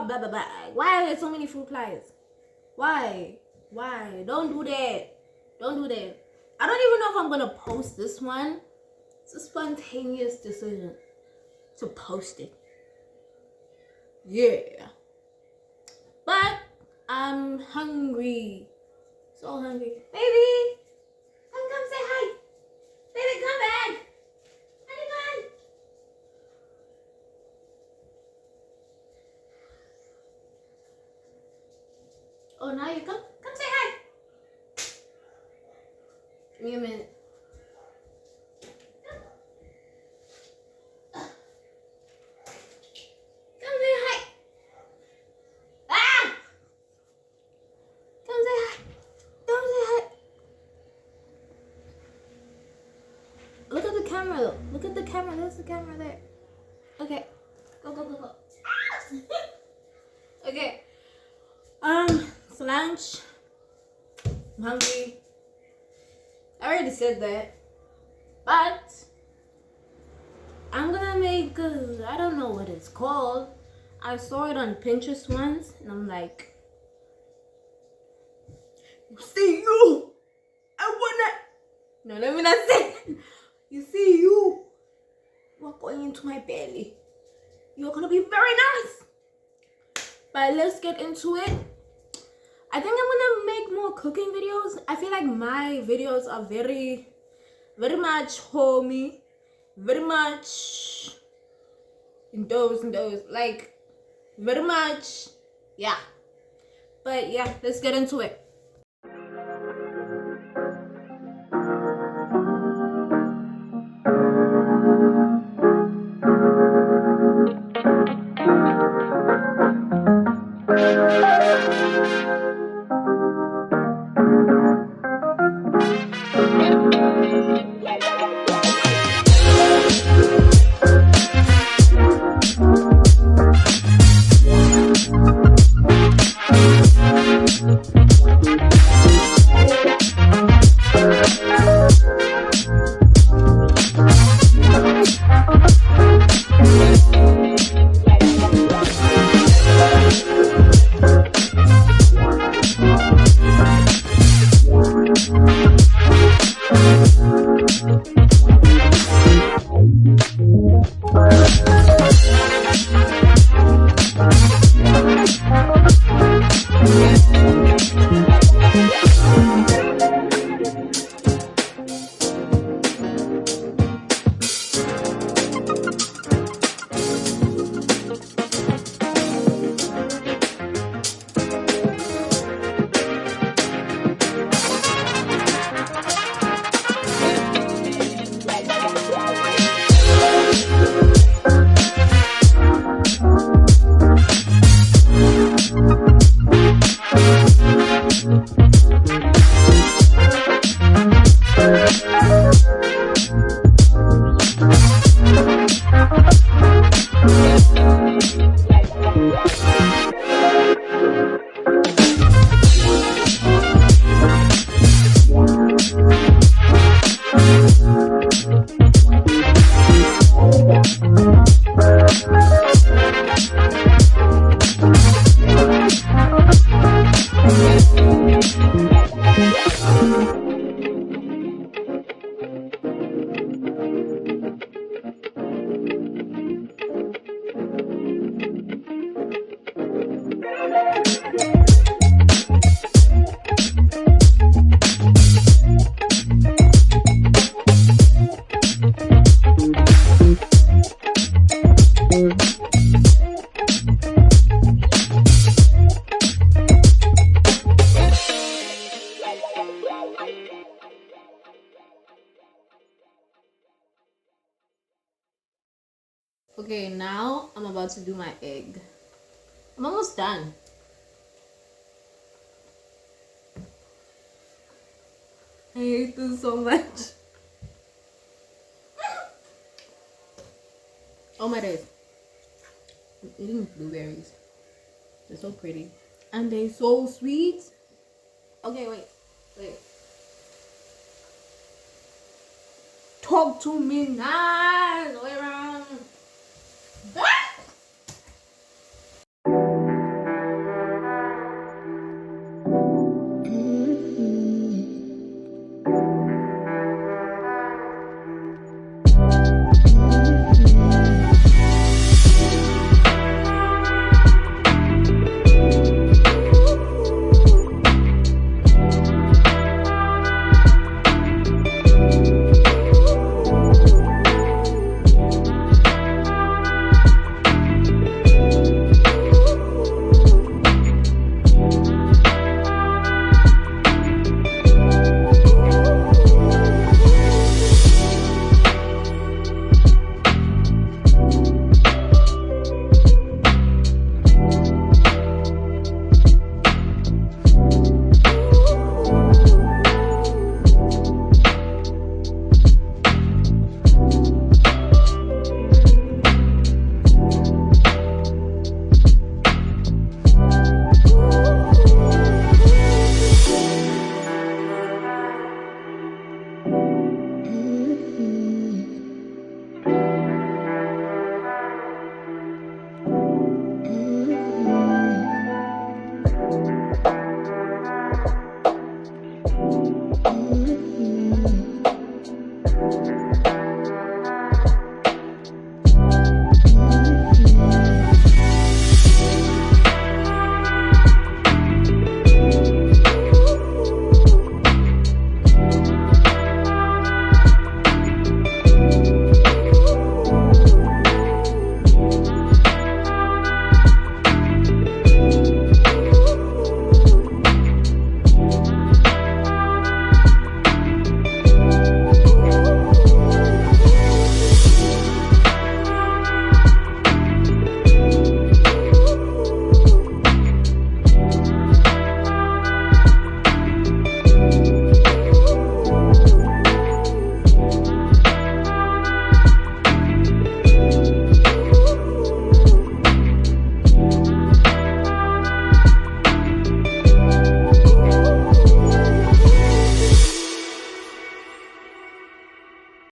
blah blah blah. Why are there so many fruit flies? Why? Don't do that. Don't do that. I don't even know if I'm gonna post this one. It's a spontaneous decision to post it. Yeah. But I'm hungry. So hungry. Baby! Come say hi. Baby, come back. Honey, come. Oh, now you come? Come say hi. Give me a minute. Come say hi. Ah! Come say hi. Come say hi. Look at the camera though. Look at the camera. There's the camera there. Okay. Go. Okay. It's lunch. I'm hungry. I already said that. But I'm gonna make I don't know what it's called. I saw it on Pinterest once and I'm like, you see you. I wanna. No, let me not say. You see you. You are going into my belly. You're gonna be very nice. But let's get into it. I think I'm gonna make more cooking videos. I feel like my videos are very much homey, very much in those, like very much, yeah. But yeah, let's get into it. Okay, now I'm about to do my egg. I'm almost done. I hate this so much. Oh my days. I'm eating blueberries. They're so pretty. And they're so sweet. Okay, wait. Talk to me nice. Wait around.